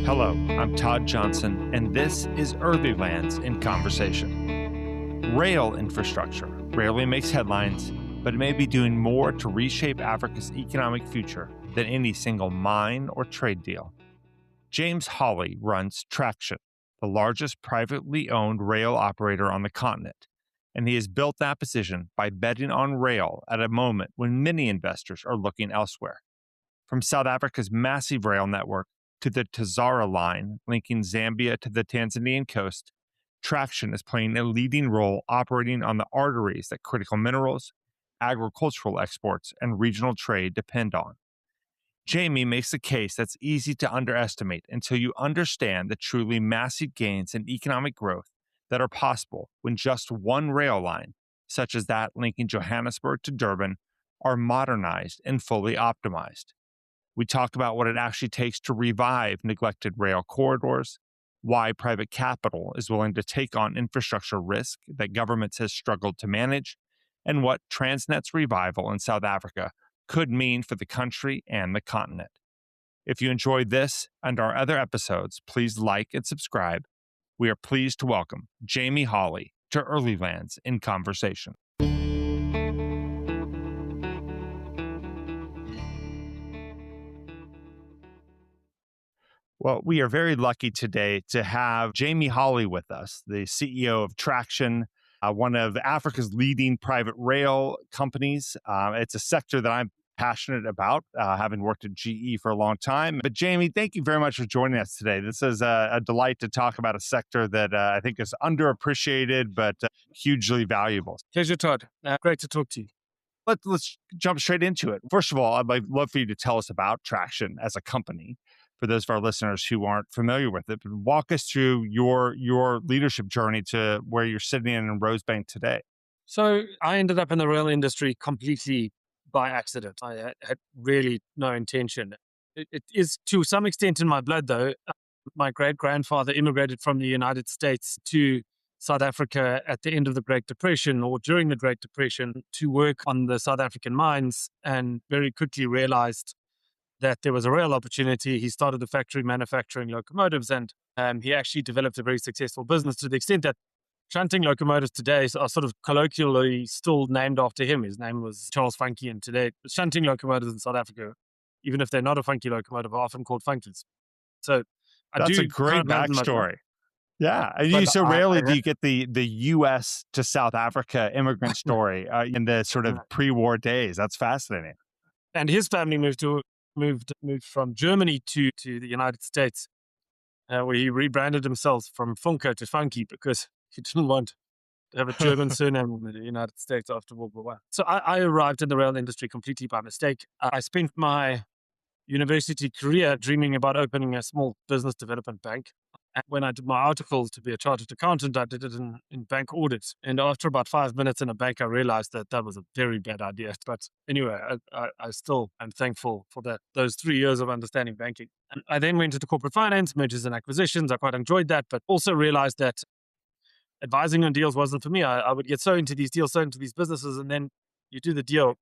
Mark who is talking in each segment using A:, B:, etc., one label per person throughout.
A: Hello, I'm Todd Johnson, and this is Earlylands in Conversation. Rail infrastructure rarely makes headlines, but it may be doing more to reshape Africa's economic future than any single mine or trade deal. James Holley runs Traxtion, the largest privately owned rail operator on the continent, and he has built that position by betting on rail at a moment when many investors are looking elsewhere. From South Africa's massive rail network to the Tazara line linking Zambia to the Tanzanian coast, Traxtion is playing a leading role operating on the arteries that critical minerals, agricultural exports, and regional trade depend on. Jamie makes a case that's easy to underestimate until you understand the truly massive gains in economic growth that are possible when just one rail line, such as that linking Johannesburg to Durban, are modernized and fully optimized. We talk about what it actually takes to revive neglected rail corridors, why private capital is willing to take on infrastructure risk that governments have struggled to manage, and what Transnet's revival in South Africa could mean for the country and the continent. If you enjoyed this and our other episodes, please like and subscribe. We are pleased to welcome Jamie Holley to Earlylands in Conversation. Well, we are very lucky today to have Jamie Holley with us, the CEO of Traxtion, one of Africa's leading private rail companies. It's a sector that I'm passionate about, having worked at GE for a long time. But Jamie, thank you very much for joining us today. This is a delight to talk about a sector that I think is underappreciated, but hugely valuable.
B: Pleasure, Todd. Great to talk to you.
A: Let's jump straight into it. First of all, I'd love for you to tell us about Traxtion as a company, for those of our listeners who aren't familiar with it. But walk us through your leadership journey to where you're sitting in Rosebank today.
B: So I ended up in the rail industry completely by accident. I had really no intention. It is to some extent in my blood, though. My great-grandfather immigrated from the United States to South Africa at the end of the Great Depression or during the Great Depression to work on the South African mines, and very quickly realized that there was a rail opportunity. He started a factory manufacturing locomotives, and he actually developed a very successful business to the extent that shunting locomotives today are sort of colloquially still named after him. His name was Charles Funky, and today shunting locomotives in South Africa, even if they're not a funky locomotive, are often called funkies. So
A: that's a great backstory. Yeah, and rarely do you get the U.S. to South Africa immigrant story in the sort of pre-war days. That's fascinating.
B: And his family moved from Germany to the United States, where he rebranded himself from Funke to Funky because he didn't want to have a German surname in the United States after World War I. So I arrived in the rail industry completely by mistake. I spent my university career dreaming about opening a small business development bank. And when I did my article to be a chartered accountant, I did it in bank audits. And after about 5 minutes in a bank, I realized that was a very bad idea. But anyway, I still am thankful for those 3 years of understanding banking. And I then went into corporate finance, mergers and acquisitions. I quite enjoyed that, but also realized that advising on deals wasn't for me. I would get so into these deals, so into these businesses, and then you do the deal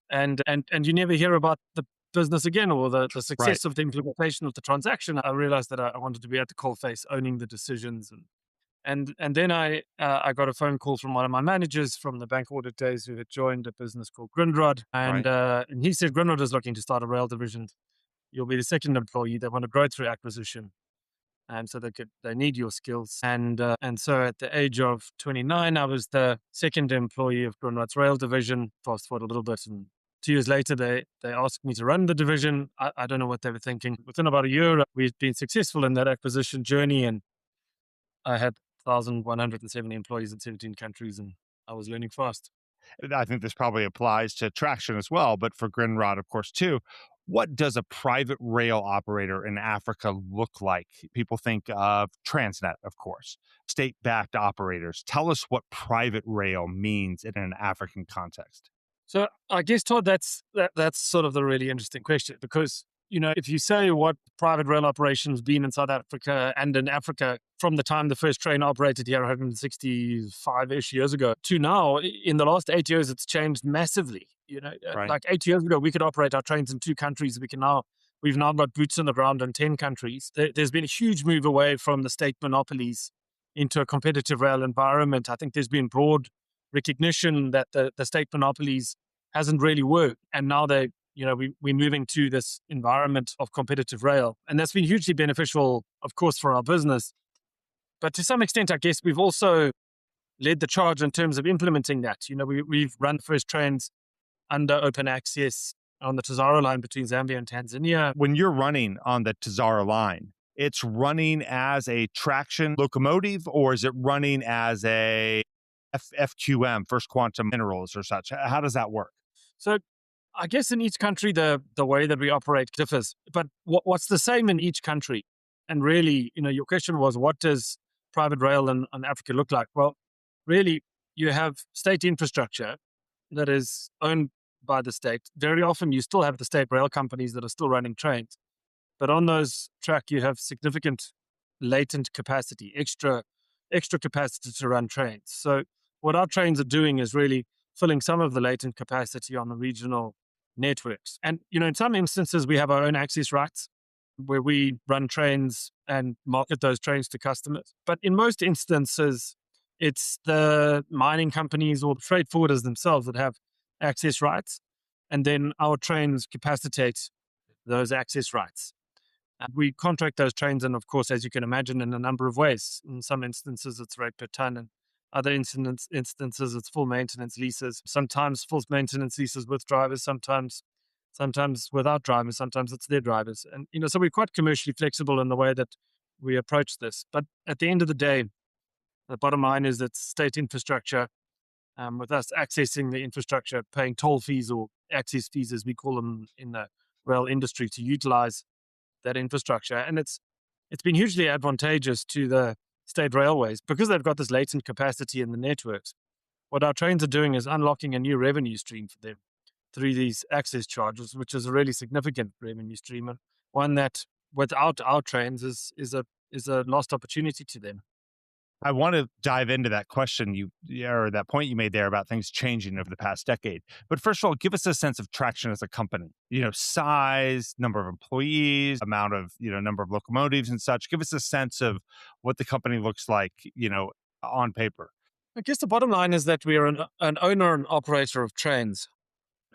B: and you never hear about the business again or the success of the implementation of the transaction. I realized that I wanted to be at the coalface, owning the decisions. And then I got a phone call from one of my managers from the bank audit days who had joined a business called Grindrod. And he said, Grindrod is looking to start a rail division. You'll be the second employee. They want to grow through acquisition. And so they need your skills. And so at the age of 29, I was the second employee of Grindrod's rail division. Fast forward a little bit, and 2 years later, they asked me to run the division. I don't know what they were thinking. Within about a year, we'd been successful in that acquisition journey, and I had 1,170 employees in 17 countries, and I was learning fast.
A: I think this probably applies to Traxtion as well, but for Grindrod, of course, too. What does a private rail operator in Africa look like? People think of Transnet, of course, state-backed operators. Tell us what private rail means in an African context.
B: So I guess, Todd, that's sort of the really interesting question, because, if you say what private rail operations been in South Africa and in Africa from the time the first train operated here 165-ish years ago to now, in the last 8 years, it's changed massively. Like 8 years ago, we could operate our trains in 2 countries. We can now We've now got boots on the ground in 10 countries. There's been a huge move away from the state monopolies into a competitive rail environment. I think there's been broad recognition that the state monopolies hasn't really worked. And now we're moving to this environment of competitive rail. And that's been hugely beneficial, of course, for our business. But to some extent, I guess we've also led the charge in terms of implementing that. We've run the first trains under open access on the Tazara line between Zambia and Tanzania.
A: When you're running on the Tazara line, it's running as a traction locomotive, or is it running as a FQM, First Quantum Minerals or such? How does that work?
B: So I guess in each country, the way that we operate differs. But what's the same in each country? And really, your question was, what does private rail in Africa look like? Well, really, you have state infrastructure that is owned by the state. Very often, you still have the state rail companies that are still running trains. But on those track, you have significant latent capacity, extra capacity to run trains. So what our trains are doing is really filling some of the latent capacity on the regional networks. And, in some instances, we have our own access rights where we run trains and market those trains to customers. But in most instances, it's the mining companies or the freight forwarders themselves that have access rights. And then our trains capacitate those access rights. We contract those trains, and of course, as you can imagine, in a number of ways. In some instances, it's rate per ton, and other instances, it's full maintenance leases. Sometimes full maintenance leases with drivers, sometimes without drivers, sometimes it's their drivers. And, so we're quite commercially flexible in the way that we approach this. But at the end of the day, the bottom line is that state infrastructure, with us accessing the infrastructure, paying toll fees or access fees, as we call them in the rail industry, to utilize that infrastructure. And it's been hugely advantageous to the state railways because they've got this latent capacity in the networks. What our trains are doing is unlocking a new revenue stream for them through these access charges, which is a really significant revenue stream, and one that without our trains is a lost opportunity to them.
A: I want to dive into that question or that point you made there about things changing over the past decade. But first of all, give us a sense of Traxtion as a company, size, number of employees, amount of, number of locomotives and such. Give us a sense of what the company looks like, on paper.
B: I guess the bottom line is that we are an owner and operator of trains.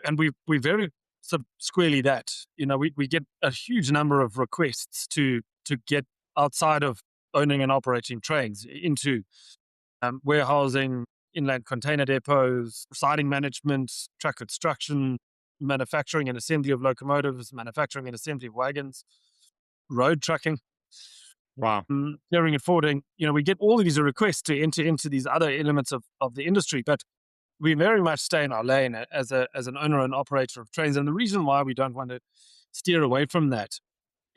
B: And we very squarely that, we get a huge number of requests to get outside of owning and operating trains into warehousing, inland container depots, siding management, track construction, manufacturing and assembly of locomotives, manufacturing and assembly of wagons, road trucking.
A: Wow.
B: Clearing and forwarding. We get all of these requests to enter into these other elements of the industry, but we very much stay in our lane as an owner and operator of trains. And the reason why we don't want to steer away from that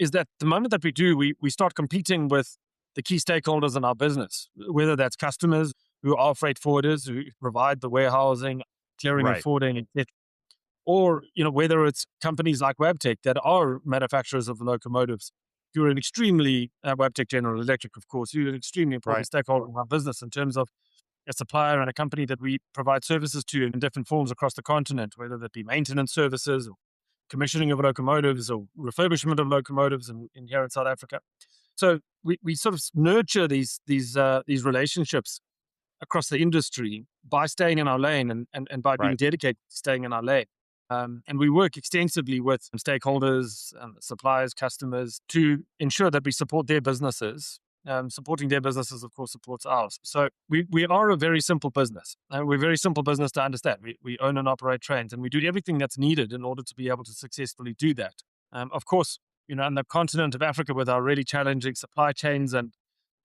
B: is that the moment that we do, we start competing with the key stakeholders in our business, whether that's customers who are freight forwarders who provide the warehousing, clearing and forwarding, etc., or whether it's companies like Wabtec that are manufacturers of locomotives, who are an extremely Wabtec General Electric, of course, who are an extremely important stakeholder in our business in terms of a supplier and a company that we provide services to in different forms across the continent, whether that be maintenance services or commissioning of locomotives or refurbishment of locomotives in here in South Africa. So we sort of nurture these relationships across the industry by staying in our lane and by being dedicated to staying in our lane. And we work extensively with stakeholders, suppliers, customers to ensure that we support their businesses. Supporting their businesses, of course, supports ours. So we are a very simple business. We're a very simple business to understand. We own and operate trains, and we do everything that's needed in order to be able to successfully do that. Of course, in the continent of Africa, with our really challenging supply chains and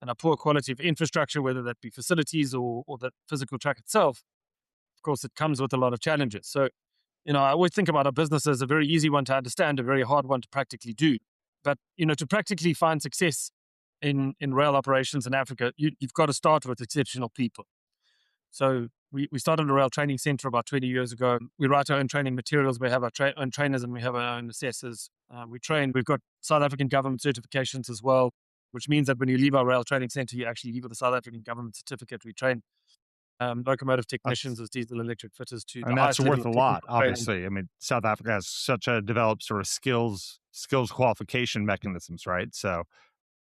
B: a poor quality of infrastructure, whether that be facilities or the physical track itself, of course, it comes with a lot of challenges. So, I always think about our business as a very easy one to understand, a very hard one to practically do. But, to practically find success in rail operations in Africa, you've got to start with exceptional people. So we started a rail training center about 20 years ago. We write our own training materials. We have our own trainers and we have our own assessors. We train. We've got South African government certifications as well, which means that when you leave our rail training center, you actually leave with a South African government certificate. We train locomotive technicians as diesel electric fitters too.
A: And that's worth a lot, obviously. I mean, South Africa has such a developed sort of skills skills qualification mechanisms, right?
B: So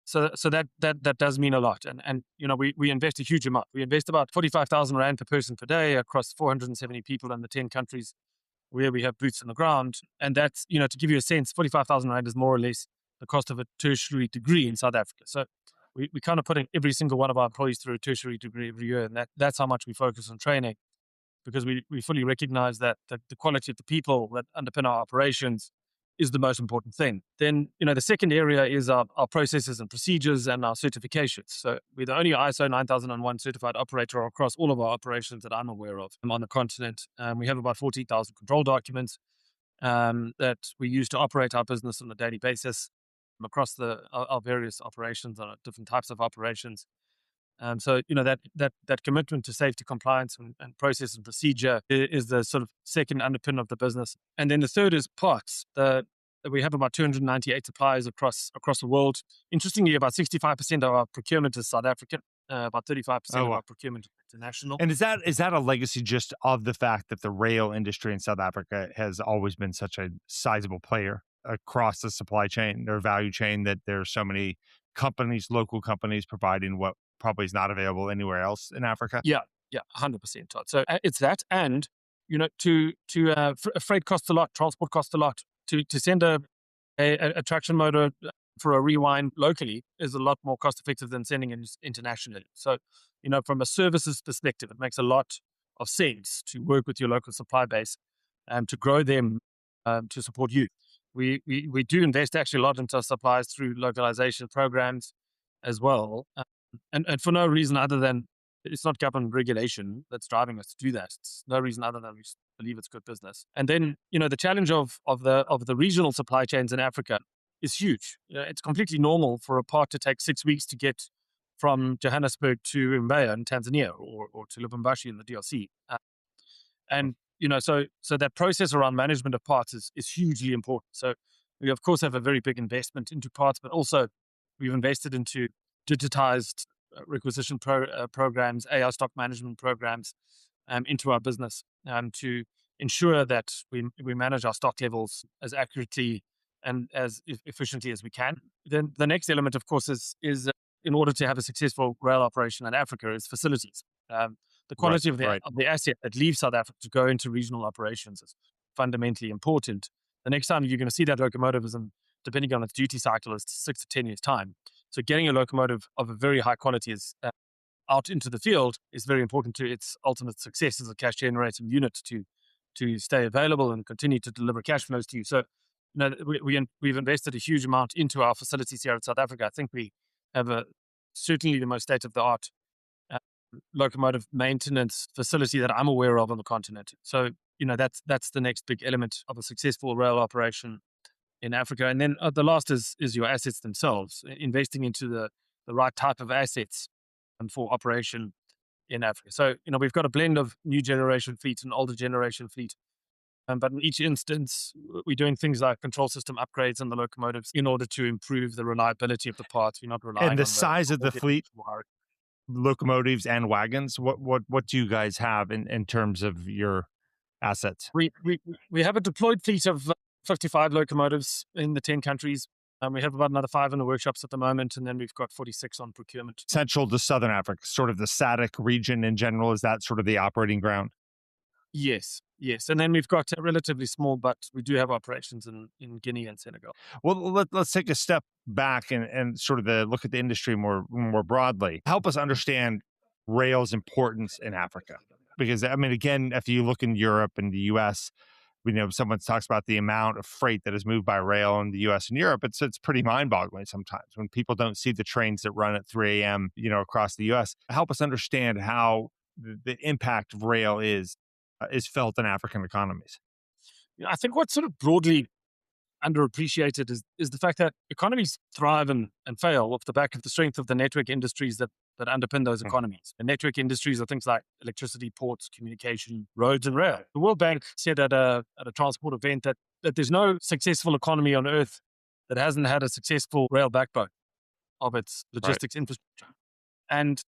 B: that does mean a lot. And we invest a huge amount. We invest about 45,000 Rand per person per day across 470 people in the 10 countries where we have boots on the ground. And that's, to give you a sense, 45,000 Rand is more or less the cost of a tertiary degree in South Africa. So we kind of putting every single one of our employees through a tertiary degree every year. And that's how much we focus on training, because we fully recognize that the quality of the people that underpin our operations is the most important thing. Then, the second area is our processes and procedures and our certifications. So we're the only ISO 9001 certified operator across all of our operations that I'm aware of on the continent. We have about 14,000 control documents that we use to operate our business on a daily basis across our various operations, on different types of operations. So that commitment to safety, compliance, and process and procedure is the sort of second underpin of the business. And then the third is parts. We have about 298 suppliers across the world. Interestingly, about 65% of our procurement is South African. About 35% of our procurement is international.
A: And is that a legacy just of the fact that the rail industry in South Africa has always been such a sizable player across the supply chain or value chain, that there are so many companies, local companies, providing what probably is not available anywhere else in Africa?
B: Yeah, 100%, Todd. So it's that, and freight costs a lot, transport costs a lot. To send a traction motor for a rewind locally is a lot more cost effective than sending it internationally. So, from a services perspective, it makes a lot of sense to work with your local supply base and to grow them to support you. We do invest actually a lot into our suppliers through localization programs as well. And for no reason other than it's not government regulation that's driving us to do that. It's no reason other than we just believe it's good business. And then, the challenge of the regional supply chains in Africa is huge. It's completely normal for a part to take 6 weeks to get from Johannesburg to Mbeya in Tanzania or to Lubumbashi in the DRC. So that process around management of parts is hugely important. So we, of course, have a very big investment into parts, but also we've invested into digitized requisition programs, AI stock management programs into our business to ensure that we manage our stock levels as accurately and as efficiently as we can. Then the next element, of course, is in order to have a successful rail operation in Africa is facilities. The quality of the asset that leaves South Africa to go into regional operations is fundamentally important. The next time you're going to see that locomotive is, depending on its duty cycle, is 6 to 10 years' time. So getting a locomotive of a very high quality is out into the field is very important to its ultimate success as a cash generating unit to stay available and continue to deliver cash flows to you. So, we've invested a huge amount into our facilities here in South Africa. I think we have certainly the most state of the art locomotive maintenance facility that I'm aware of on the continent. So, that's the next big element of a successful rail operation in Africa. And then the last is your assets themselves, investing into the right type of assets for operation in Africa. So, we've got a blend of new generation fleet and older generation fleet. But in each instance, we're doing things like control system upgrades on the locomotives in order to improve the reliability of the parts. We're not relying on
A: the size of the fleet, locomotives and wagons. What do you guys have in terms of your assets?
B: We have a deployed fleet of 55 locomotives in the 10 countries. We have about another 5 in the workshops at the moment, and then we've got 46 on procurement.
A: Central to Southern Africa, sort of the SADC region in general, is that sort of the operating ground?
B: Yes. And then we've got a relatively small, but we do have operations in Guinea and Senegal.
A: Well, let's take a step back and sort of look at the industry more broadly. Help us understand rail's importance in Africa. Because, again, if you look in Europe and the U.S., someone talks about the amount of freight that is moved by rail in the U.S. and Europe. It's pretty mind-boggling sometimes when people don't see the trains that run at 3 a.m., across the U.S. Help us understand how the impact of rail is felt in African economies.
B: I think what's sort of broadly underappreciated is the fact that economies thrive and fail off the back of the strength of the network industries that underpin those economies. The network industries are things like electricity, ports, communication, roads, and rail. The World Bank said at a transport event that there's no successful economy on earth that hasn't had a successful rail backbone of its logistics infrastructure. And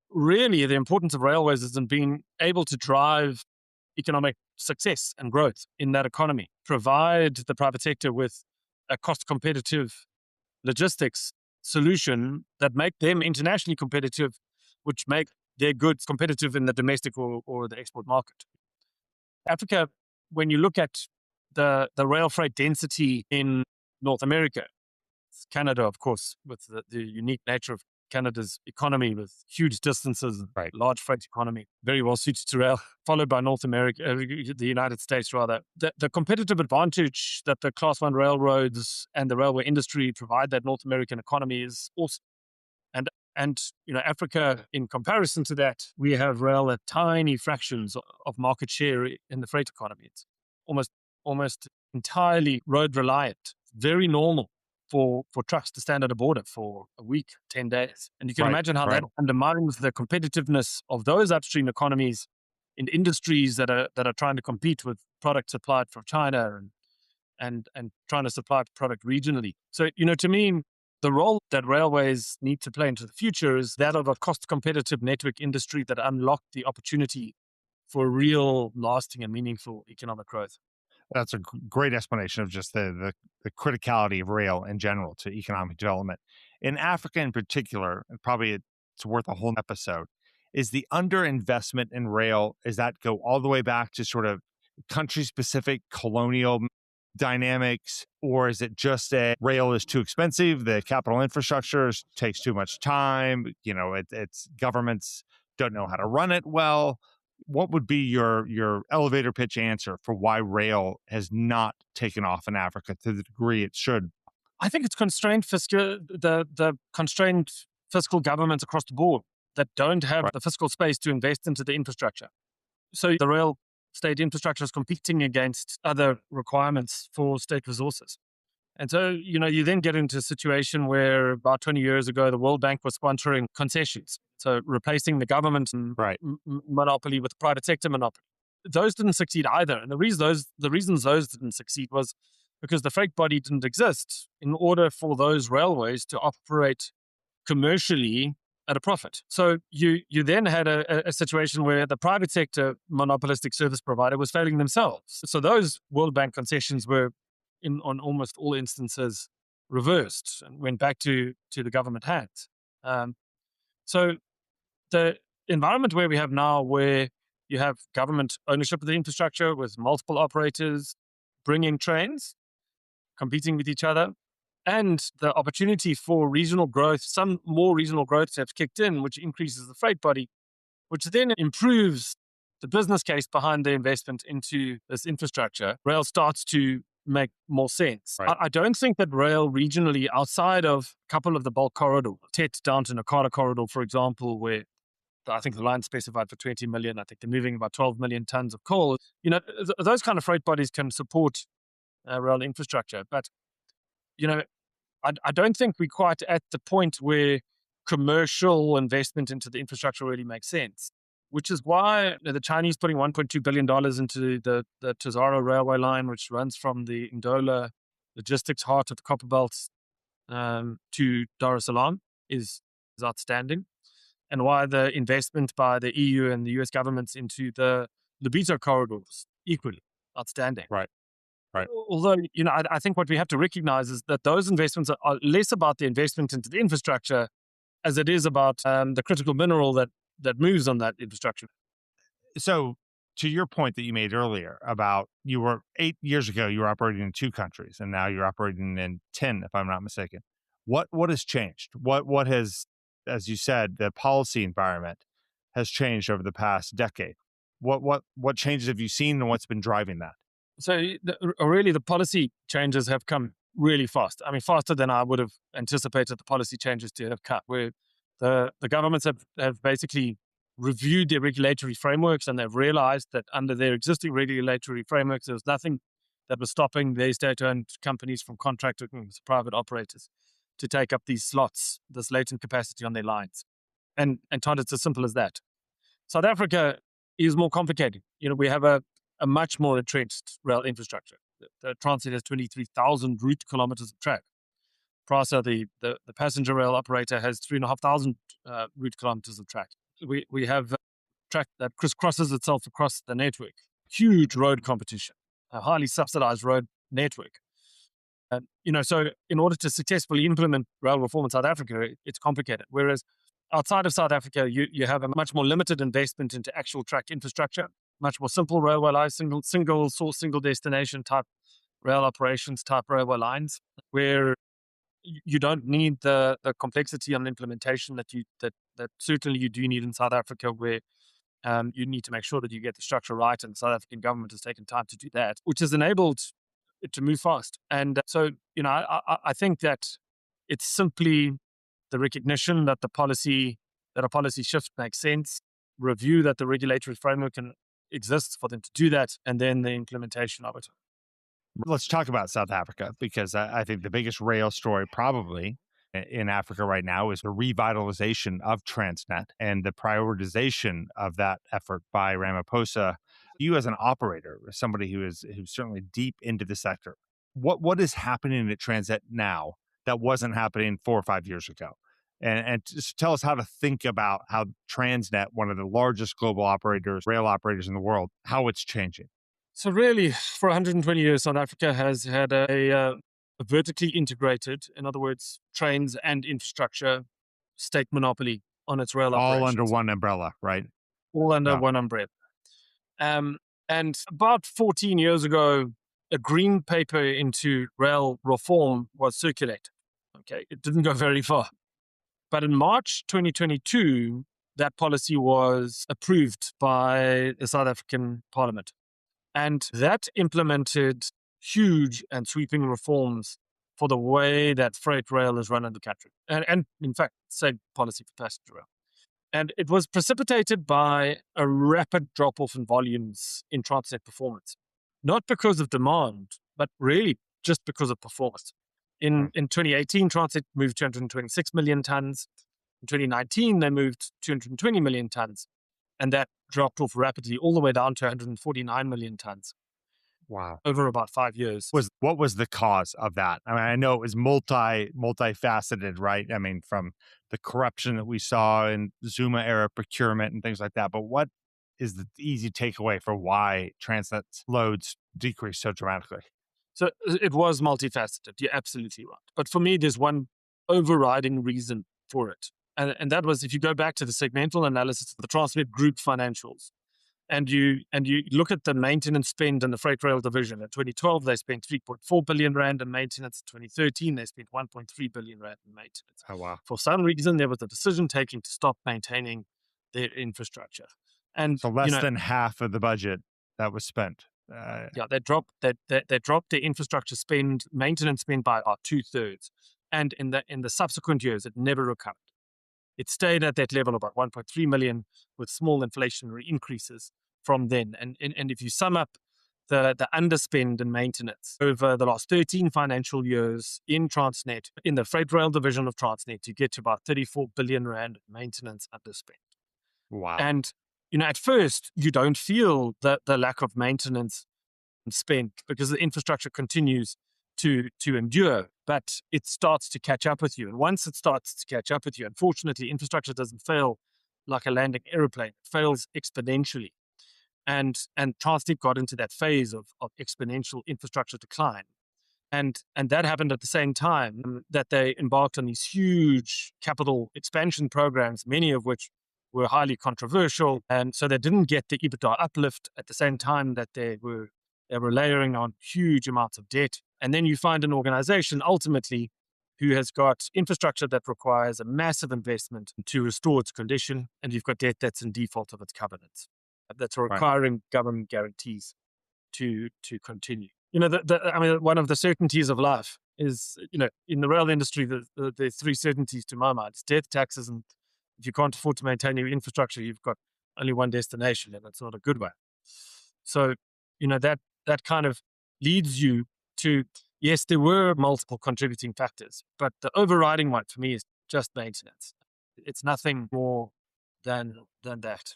B: really, the importance of railways is in being able to drive economic success and growth in that economy, provide the private sector with a cost competitive logistics solution that make them internationally competitive, which make their goods competitive in the domestic or the export market. Africa, when you look at the rail freight density in North America, Canada, of course, with the unique nature of Canada's economy with huge distances,
A: Right.
B: large freight economy, very well suited to rail, followed by North America, the United States rather. The competitive advantage that the Class 1 railroads and the railway industry provide that North American economy is awesome. And Africa, in comparison to that, we have rail at tiny fractions of market share in the freight economy. It's almost entirely road reliant, very normal for trucks to stand at a border for a week, 10 days. And you can imagine how that undermines the competitiveness of those upstream economies in industries that are trying to compete with products supplied from China and trying to supply product regionally. So, to me, the role that railways need to play into the future is that of a cost competitive network industry that unlock the opportunity for real, lasting and meaningful economic growth.
A: That's a great explanation of just the criticality of rail in general to economic development. In Africa in particular, and probably it's worth a whole episode, is the underinvestment in rail, does that go all the way back to sort of country-specific colonial dynamics, or is it just rail is too expensive, the capital infrastructure takes too much time, it's governments don't know how to run it well? What would be your elevator pitch answer for why rail has not taken off in Africa to the degree it should?
B: I think it's constrained the constrained fiscal governments across the board that don't have the fiscal space to invest into the infrastructure. So the rail state infrastructure is competing against other requirements for state resources. And so, you then get into a situation where about 20 years ago, the World Bank was sponsoring concessions. So replacing the government monopoly with the private sector monopoly. Those didn't succeed either. And the reasons those didn't succeed was because the freight body didn't exist in order for those railways to operate commercially at a profit. So you then had a situation where the private sector monopolistic service provider was failing themselves. So those World Bank concessions were, on almost all instances, reversed and went back to the government hands. So the environment where we have now, where you have government ownership of the infrastructure with multiple operators bringing trains, competing with each other, and the opportunity for regional growth, some more regional growth have kicked in, which increases the freight body, which then improves the business case behind the investment into this infrastructure. Rail starts to make more sense.
A: Right.
B: I don't think that rail regionally, outside of a couple of the bulk corridors, Tet down to Nakada corridor, for example, where I think the line specified for 20 million, I think they're moving about 12 million tons of coal. Those kind of freight bodies can support rail infrastructure. But, I don't think we're quite at the point where commercial investment into the infrastructure really makes sense, which is why the Chinese putting $1.2 billion into the Tazara railway line, which runs from the Ndola logistics heart of the Copperbelt to Dar es Salaam is outstanding. And why the investment by the EU and the US governments into the Lobito corridors equally outstanding.
A: Right.
B: Although, I think what we have to recognize is that those investments are less about the investment into the infrastructure as it is about the critical mineral that moves on that infrastructure.
A: So to your point that you made earlier about 8 years ago, you were operating in 2 countries and now you're operating in 10, if I'm not mistaken. What has changed? What has, as you said, the policy environment has changed over the past decade? What changes have you seen and what's been driving that?
B: So really the policy changes have come really fast. I mean, faster than I would have anticipated the policy changes to have come, where the governments have basically reviewed their regulatory frameworks and they've realized that under their existing regulatory frameworks, there was nothing that was stopping their state-owned companies from contracting with private operators to take up these slots, this latent capacity on their lines. And Todd, it's as simple as that. South Africa is more complicated. We have a much more entrenched rail infrastructure. The Transnet has 23,000 route kilometers of track. PRASA, the passenger rail operator, has 3,500 route kilometers of track. We have track that crisscrosses itself across the network. Huge road competition, a highly subsidized road network. So in order to successfully implement rail reform in South Africa, it's complicated. Whereas outside of South Africa, you have a much more limited investment into actual track infrastructure, much more simple railway lines, single source, single destination type rail operations, type railway lines, where you don't need the complexity and implementation that certainly you do need in South Africa, where you need to make sure that you get the structure right, and the South African government has taken time to do that, which has enabled it to move fast. And I think that it's simply the recognition that a policy shift makes sense, review that the regulatory framework exists for them to do that, and then the implementation of it.
A: Let's talk about South Africa, because I think the biggest rail story probably in Africa right now is the revitalization of Transnet and the prioritization of that effort by Ramaphosa. You, as an operator, as somebody who's certainly deep into the sector, what is happening at Transnet now that wasn't happening 4 or 5 years ago? And just tell us how to think about how Transnet, one of the largest global rail operators in the world, how it's changing.
B: So really, for 120 years, South Africa has had a vertically integrated, in other words, trains and infrastructure, state monopoly on its rail
A: All
B: operations.
A: under one umbrella, right?
B: All under
A: Yeah.
B: one umbrella. And about 14 years ago, a green paper into rail reform was circulated. Okay, it didn't go very far. But in March 2022, that policy was approved by the South African Parliament. And that implemented huge and sweeping reforms for the way that freight rail is run in the country. And in fact, same policy for passenger rail. And it was precipitated by a rapid drop-off in volumes in Transnet performance. Not because of demand, but really just because of performance. In 2018, Transnet moved 226 million tons. In 2019, they moved 220 million tons. And that dropped off rapidly all the way down to 149 million tons.
A: Wow.
B: Over about 5 years.
A: What was the cause of that? I mean, I know it was multifaceted, right? I mean, from the corruption that we saw in Zuma era procurement and things like that. But what is the easy takeaway for why Transnet's loads decreased so dramatically?
B: So it was multifaceted. You're absolutely right. But for me, there's one overriding reason for it. And that was, if you go back to the segmental analysis of the Transnet Group financials, and you look at the maintenance spend in the freight rail division. In 2012, they spent 3.4 billion rand in maintenance. In 2013, they spent 1.3 billion rand in maintenance.
A: Oh, wow.
B: For some reason, there was a decision taken to stop maintaining their infrastructure. And
A: So less than half of the budget that was spent.
B: They dropped their infrastructure spend, maintenance spend, by about 2/3. And in the subsequent years, it never recovered. It stayed at that level, about 1.3 million, with small inflationary increases from then. And if you sum up the underspend in maintenance over the last 13 financial years in Transnet, in the freight rail division of Transnet, you get to about 34 billion rand maintenance underspend.
A: Wow.
B: And at first, you don't feel the lack of maintenance spent because the infrastructure continues to endure, but it starts to catch up with you. And once it starts to catch up with you, unfortunately, infrastructure doesn't fail like a landing airplane. It fails exponentially. And Transnet got into that phase of exponential infrastructure decline. And that happened at the same time that they embarked on these huge capital expansion programs, many of which were highly controversial. And so they didn't get the EBITDA uplift at the same time that they were layering on huge amounts of debt. And then you find an organization ultimately who has got infrastructure that requires a massive investment to restore its condition. And you've got debt that's in default of its covenants, that's requiring government guarantees to continue. One of the certainties of life is, in the rail industry, there's 3 certainties to my mind. It's death, taxes, and if you can't afford to maintain your infrastructure, you've got only one destination, and it's not a good one. So, that kind of leads you to, yes, there were multiple contributing factors, but the overriding one for me is just maintenance. It's nothing more than that.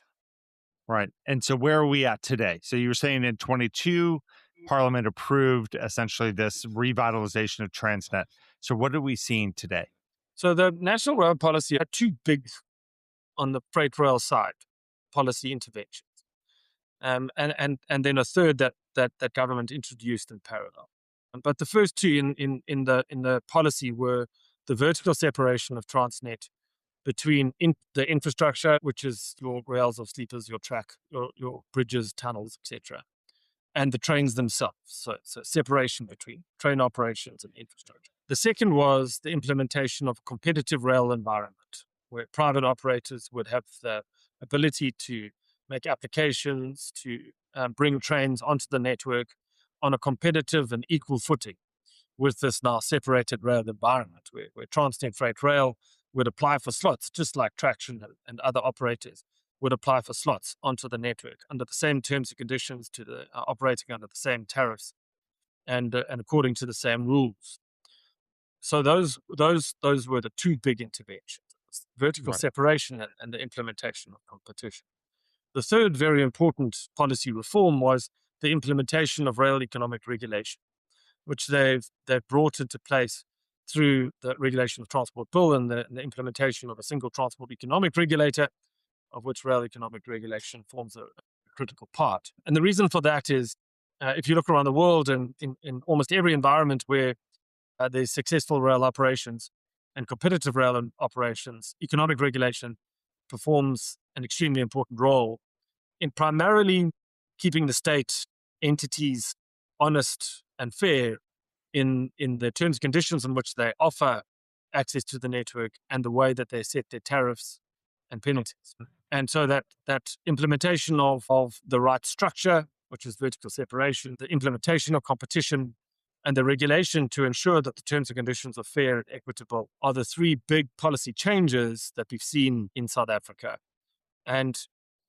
A: Right. And so where are we at today? So you were saying in 22, Parliament approved essentially this revitalization of Transnet. So what are we seeing today?
B: So the National Rail Policy had 2 big, on the freight rail side, policy interventions. And then a third that government introduced in parallel. But the first two in the policy were the vertical separation of Transnet between the infrastructure, which is your rails or sleepers, your track, your bridges, tunnels, etc., and the trains themselves. So separation between train operations and infrastructure. The second was the implementation of a competitive rail environment, where private operators would have the ability to make applications to bring trains onto the network on a competitive and equal footing with this now separated rail environment, where Transnet Freight Rail would apply for slots, just like Traxtion and other operators would apply for slots onto the network under the same terms and conditions, to the operating under the same tariffs and according to the same rules. So those were the two big interventions: vertical separation and the implementation of competition. The third very important policy reform was the implementation of rail economic regulation, which they've brought into place through the Regulation of Transport Bill and the implementation of a single transport economic regulator, of which rail economic regulation forms a critical part. And the reason for that is, if you look around the world and in almost every environment where there's successful rail operations and competitive rail operations, economic regulation performs an extremely important role in primarily keeping the state entities honest and fair in the terms and conditions in which they offer access to the network and the way that they set their tariffs and penalties. And so that implementation of the right structure, which is vertical separation, the implementation of competition, and the regulation to ensure that the terms and conditions are fair and equitable are the three big policy changes that we've seen in South Africa. And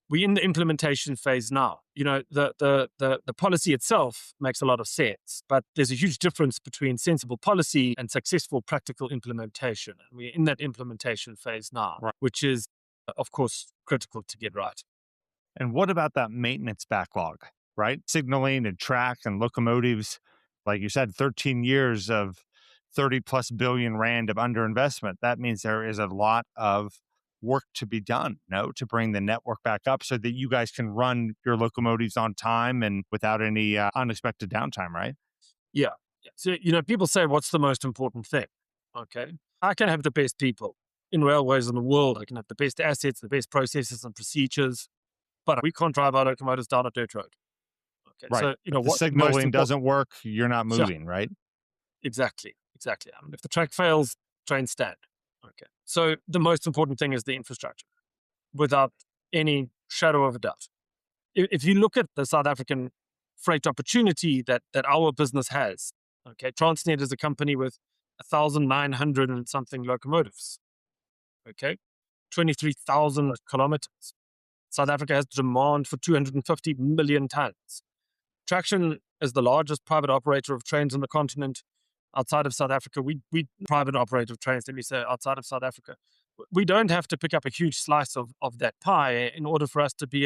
B: we're in the implementation phase now. You know, the policy itself makes a lot of sense, but there's a huge difference between sensible policy and successful practical implementation. And we're in that implementation phase now,
A: Right.
B: which is, of course, critical to get right.
A: And what about that maintenance backlog, right? Signaling and track and locomotives, like you said, 13 years of 30 plus billion rand of underinvestment. That means there is a lot of work to be done, to bring the network back up so that you guys can run your locomotives on time and without any unexpected downtime, right?
B: Yeah. So, people say, what's the most important thing? Okay. I can have the best people in railways in the world. I can have the best assets, the best processes and procedures, but we can't drive our locomotives down a dirt road. Okay.
A: Right.
B: So,
A: If the signaling doesn't work, you're not moving, right?
B: Exactly. If the track fails, trains stand. Okay. So the most important thing is the infrastructure, without any shadow of a doubt. If you look at the South African freight opportunity that our business has, okay, Transnet is a company with 1,900 and something locomotives, okay, 23,000 kilometers. South Africa has demand for 250 million tons. Traxtion is the largest private operator of trains on the continent. Outside of South Africa, we private operator of trains, let me say, outside of South Africa. We don't have to pick up a huge slice of that pie in order for us to be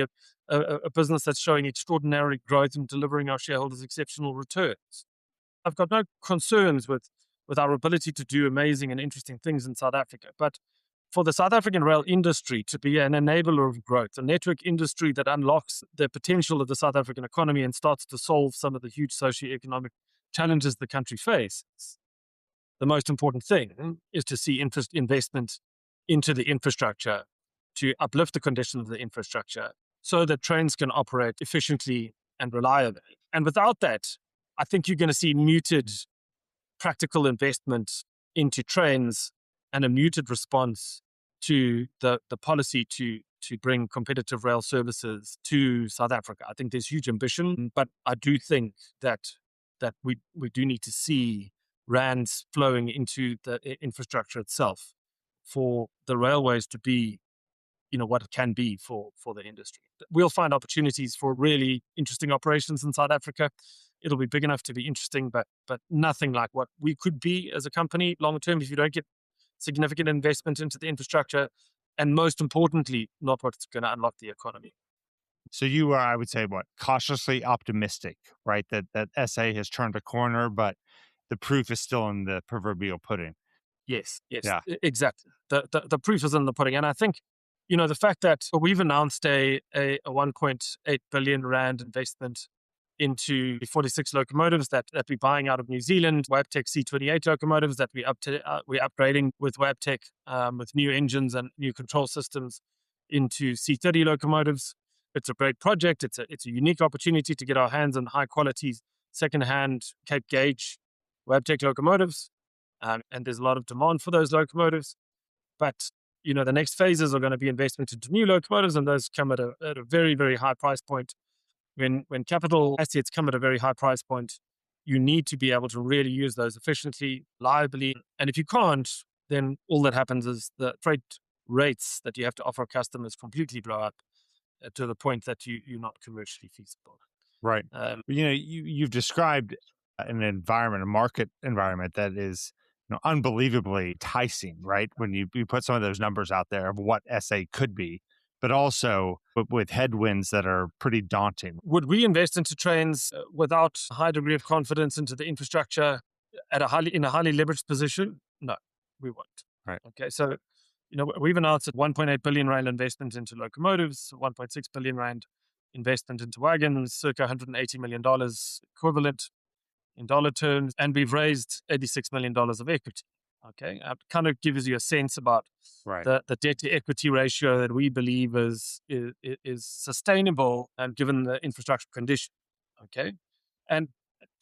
B: a business that's showing extraordinary growth and delivering our shareholders exceptional returns. I've got no concerns with our ability to do amazing and interesting things in South Africa. But for the South African rail industry to be an enabler of growth, a network industry that unlocks the potential of the South African economy and starts to solve some of the huge socioeconomic challenges the country faces, the most important thing is to see investment into the infrastructure to uplift the condition of the infrastructure so that trains can operate efficiently and reliably. And without that, I think you're going to see muted practical investment into trains and a muted response to the policy to bring competitive rail services to South Africa. I think there's huge ambition, but I do think that we do need to see rands flowing into the infrastructure itself for the railways to be, what it can be for the industry. We'll find opportunities for really interesting operations in South Africa. It'll be big enough to be interesting, but nothing like what we could be as a company long term if you don't get significant investment into the infrastructure, and most importantly, not what's going to unlock the economy.
A: So you are, I would say, cautiously optimistic, right? That SA has turned a corner, but the proof is still in the proverbial pudding.
B: Yes,
A: Yeah.
B: exactly. The proof is in the pudding. And I think, the fact that we've announced a 1.8 billion rand investment into the 46 locomotives that we're buying out of New Zealand, Wabtec C28 locomotives that we're upgrading with Wabtec with new engines and new control systems into C30 locomotives. It's a great project. It's a unique opportunity to get our hands on high quality second-hand Cape Gauge Wabtec locomotives, and there's a lot of demand for those locomotives. But the next phases are going to be investment into new locomotives, and those come at a very, very high price point. When capital assets come at a very high price point, you need to be able to really use those efficiently, reliably. And if you can't, then all that happens is the freight rates that you have to offer customers completely blow up to the point that you're not commercially feasible.
A: Right. You've described an market environment that is unbelievably enticing, right? When you put some of those numbers out there of what SA could be, but also with headwinds that are pretty daunting.
B: Would we invest into trains without a high degree of confidence into the infrastructure in a highly leveraged position? No, we won't.
A: Right.
B: Okay. So, we've announced a 1.8 billion rand investment into locomotives, 1.6 billion rand investment into wagons, circa $180 million equivalent in dollar terms, and we've raised $86 million of equity. Okay, it kind of gives you a sense about the debt to equity ratio that we believe is sustainable and given the infrastructure condition. Okay, and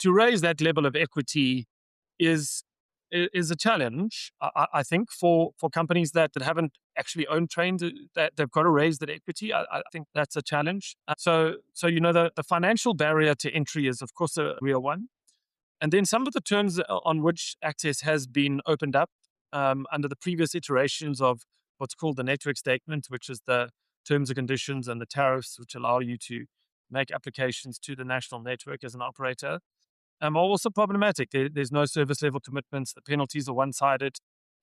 B: to raise that level of equity is a challenge, I think, for companies that haven't actually owned trains, that they've got to raise that equity. I think that's a challenge. So the financial barrier to entry is, of course, a real one. And then some of the terms on which access has been opened up under the previous iterations of what's called the network statement, which is the terms and conditions and the tariffs which allow you to make applications to the national network as an operator, are also problematic. There's no service level commitments. The penalties are one-sided.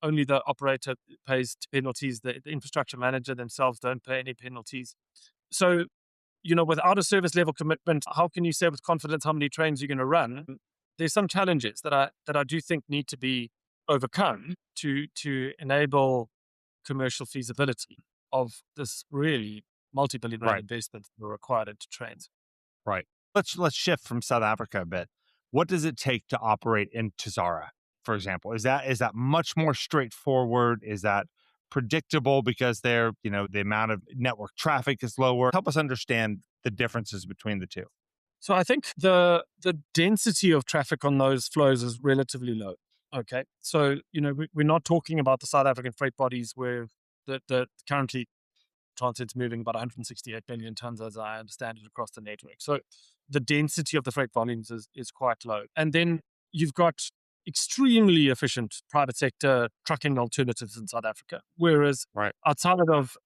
B: Only the operator pays penalties. The infrastructure manager themselves don't pay any penalties. So, without a service level commitment, how can you say with confidence how many trains you're going to run? There's some challenges that I do think need to be overcome to enable commercial feasibility of this really multi-billion rand investment that are required into trains.
A: Right. Let's shift from South Africa a bit. What does it take to operate in Tazara, for example? Is that much more straightforward? Is that predictable because the amount of network traffic is lower? Help us understand the differences between the two.
B: So I think the density of traffic on those flows is relatively low. Okay. So, we're not talking about the South African freight bodies where the currently Transnet's moving about 168 million tons, as I understand it, across the network. So the density of the freight volumes is quite low. And then you've got extremely efficient private sector trucking alternatives in South Africa. Whereas outside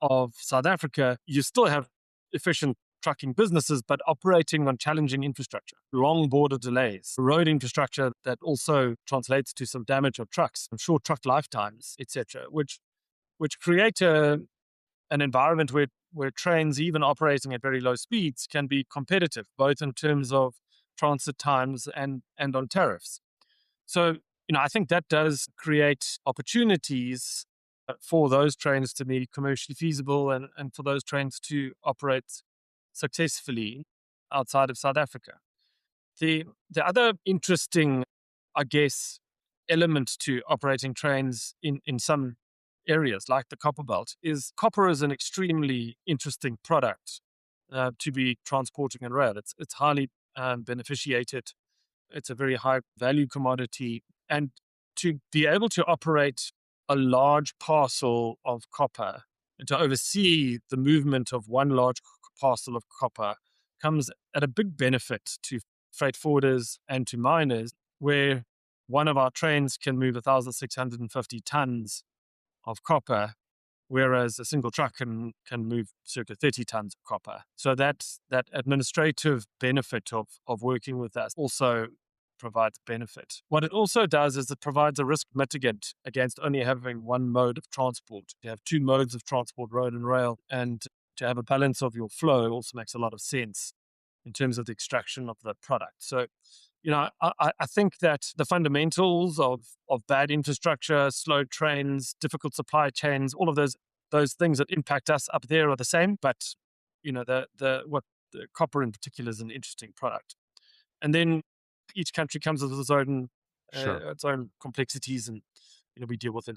B: of South Africa, you still have efficient trucking businesses, but operating on challenging infrastructure, long border delays, road infrastructure that also translates to some damage of trucks, short truck lifetimes, etc., which create an environment where trains, even operating at very low speeds, can be competitive, both in terms of transit times and on tariffs. So, I think that does create opportunities for those trains to be commercially feasible and for those trains to operate successfully outside of South Africa. The other interesting, I guess, element to operating trains in some areas like the copper belt is copper is an extremely interesting product to be transporting on rail. It's highly beneficiated. It's a very high value commodity, and to be able to operate a large parcel of copper and to oversee the movement of one large parcel of copper comes at a big benefit to freight forwarders and to miners, where one of our trains can move 1,650 tons of copper, whereas a single truck can move circa 30 tons of copper. So that administrative benefit of working with us also provides benefit. What it also does is it provides a risk mitigant against only having one mode of transport. You have two modes of transport, road and rail, and to have a balance of your flow also makes a lot of sense in terms of the extraction of the product. So, I think that the fundamentals of bad infrastructure, slow trains, difficult supply chains, all of those things that impact us up there are the same, but the copper in particular is an interesting product. And then each country comes with
A: Sure.
B: its own complexities, and we deal with it.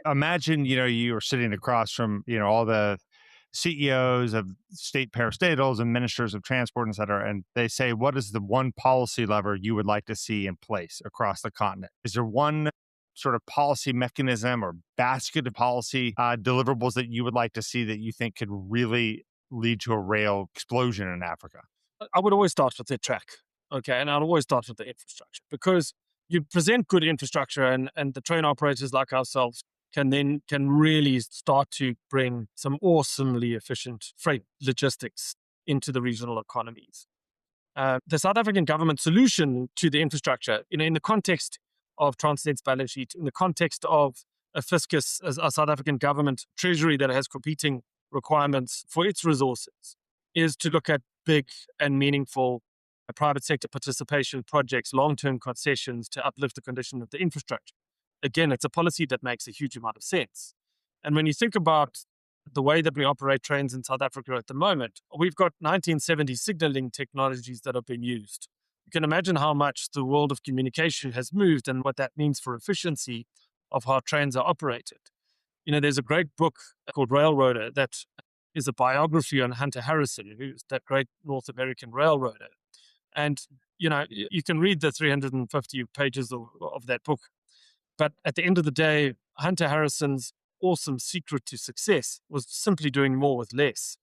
A: Imagine, you are sitting across from, all the CEOs of state parastatals and ministers of transport, et cetera, and they say, what is the one policy lever you would like to see in place across the continent? Is there one sort of policy mechanism or basket of policy deliverables that you would like to see that you think could really lead to a rail explosion in Africa?
B: I would always start with the track, okay, and I'd always start with the infrastructure, because you present good infrastructure, and the train operators like ourselves can really start to bring some awesomely efficient freight logistics into the regional economies. The South African government solution to the infrastructure, in the context of Transnet's balance sheet, in the context of a fiscus, a South African government treasury that has competing requirements for its resources, is to look at big and meaningful private sector participation projects, long-term concessions to uplift the condition of the infrastructure. Again, it's a policy that makes a huge amount of sense. And when you think about the way that we operate trains in South Africa at the moment, we've got 1970 signaling technologies that have been used. You can imagine how much the world of communication has moved and what that means for efficiency of how trains are operated. There's a great book called Railroader that is a biography on Hunter Harrison, who's that great North American railroader. And, you can read the 350 pages of that book. But at the end of the day, Hunter Harrison's awesome secret to success was simply doing more with less.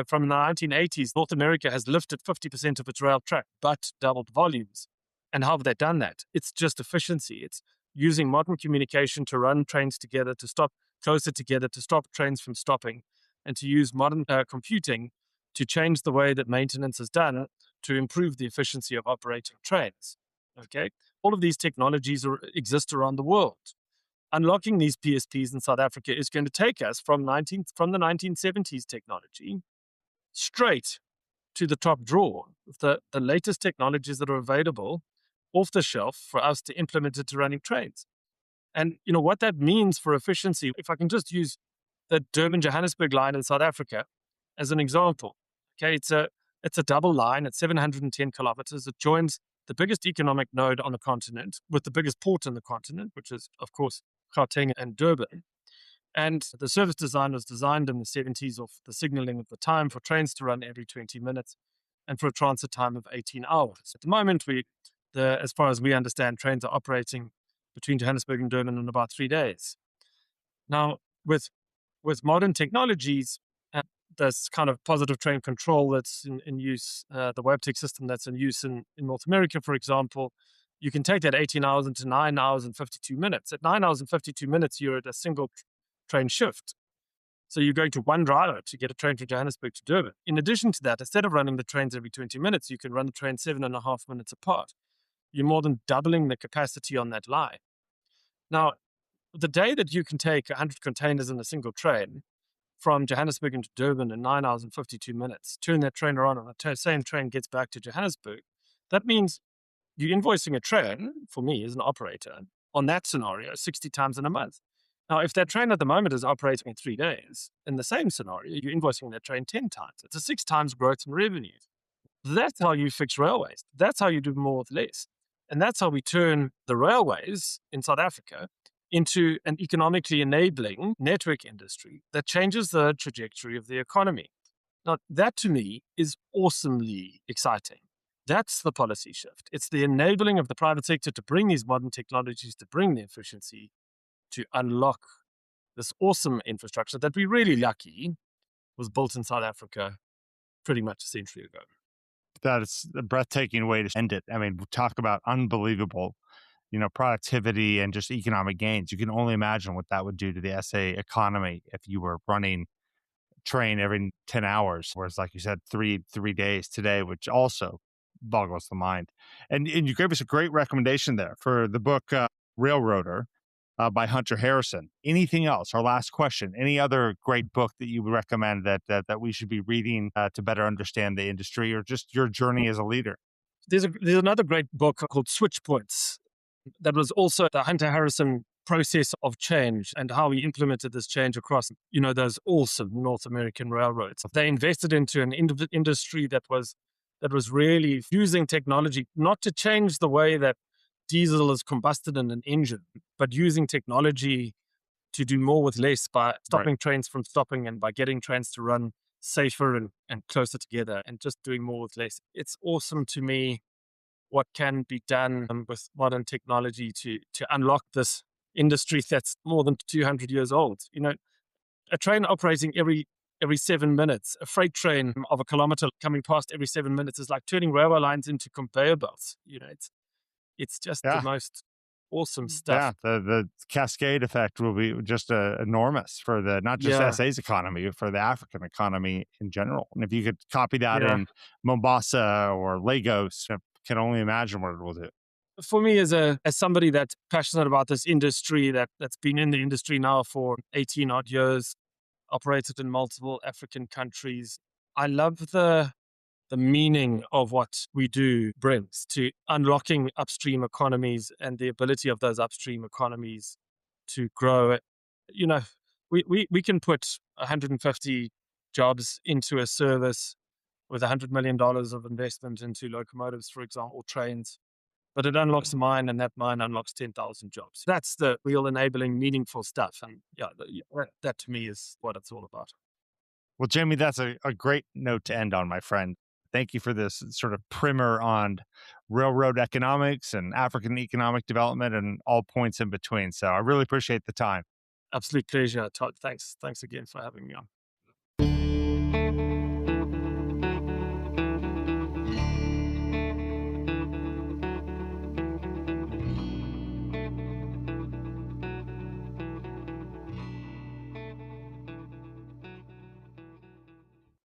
B: From the 1980s, North America has lifted 50% of its rail track, but doubled volumes. And how have they done that? It's just efficiency. It's using modern communication to run trains together, to stop closer together, to stop trains from stopping, and to use modern computing to change the way that maintenance is done to improve the efficiency of operating trains. Okay? All of these technologies exist around the world. Unlocking these PSPs in South Africa is going to take us from the 1970s technology straight to the top drawer, the latest technologies that are available off the shelf for us to implement into running trains. And what that means for efficiency, if I can just use the Durban-Johannesburg line in South Africa as an example. Okay, it's a double line at 710 kilometers. It joins the biggest economic node on the continent with the biggest port on the continent, which is, of course, Gauteng and Durban. And the service design was designed in the 70s of the signaling of the time for trains to run every 20 minutes and for a transit time of 18 hours. At the moment, as far as we understand, trains are operating between Johannesburg and Durban in about 3 days. Now, with modern technologies, this kind of positive train control that's in use, the WebTech system that's in use in North America, for example, you can take that 18 hours into 9 hours and 52 minutes. At 9 hours and 52 minutes, you're at a single train shift. So you're going to one driver to get a train from Johannesburg to Durban. In addition to that, instead of running the trains every 20 minutes, you can run the train 7.5 minutes apart. You're more than doubling the capacity on that line. Now, the day that you can take 100 containers in a single train from Johannesburg into Durban in 9 hours and 52 minutes, turn that train around and the same train gets back to Johannesburg, that means you're invoicing a train, for me as an operator, on that scenario 60 times in a month. Now, if that train at the moment is operating in 3 days, in the same scenario, you're invoicing that train 10 times. It's a 6 times growth in revenue. That's how you fix railways. That's how you do more with less. And that's how we turn the railways in South Africa into an economically enabling network industry that changes the trajectory of the economy. Now, that to me is awesomely exciting. That's the policy shift. It's the enabling of the private sector to bring these modern technologies, to bring the efficiency, to unlock this awesome infrastructure that we're really lucky was built in South Africa pretty much a century ago.
A: That's a breathtaking way to end it. I mean, talk about unbelievable, productivity and just economic gains. You can only imagine what that would do to the SA economy if you were running train every 10 hours, whereas, like you said, three days today, which also boggles the mind. And you gave us a great recommendation there for the book Railroader by Hunter Harrison. Anything else? Our last question. Any other great book that you would recommend that we should be reading to better understand the industry or just your journey as a leader?
B: There's another great book called Switch Points that was also the Hunter Harrison process of change and how he implemented this change across, those awesome North American railroads. They invested into an industry that was that was really using technology, not to change the way that diesel is combusted in an engine, but using technology to do more with less by stopping trains from stopping and by getting trains to run safer and closer together and just doing more with less. It's awesome to me what can be done with modern technology to unlock this industry that's more than 200 years old. You know, a train operating every 7 minutes, a freight train of a kilometer coming past every 7 minutes is like turning railway lines into conveyor belts. You know, it's just the
A: Yeah.
B: most awesome
A: Yeah,
B: stuff.
A: the cascade effect will be just enormous for the not just
B: Yeah,
A: SA's economy, for the African economy in general. And if you could copy that
B: yeah.
A: in Mombasa or Lagos, I can only imagine what it will do.
B: For me, as somebody that's passionate about this industry, that's been in the industry now for 18 odd years, operated in multiple African countries, I love the meaning of what we do brings to unlocking upstream economies and the ability of those upstream economies to grow. You know, we can put 150 jobs into a service with $100 million of investment into locomotives, for example, or trains, but it unlocks a mine and that mine unlocks 10,000 jobs. That's the real enabling, meaningful stuff. And yeah, that to me is what it's all about.
A: Well, Jamie, that's a great note to end on, my friend. Thank you for this sort of primer on railroad economics and African economic development and all points in between. So I really appreciate the time.
B: Absolute pleasure, Todd. Thanks again for having me on.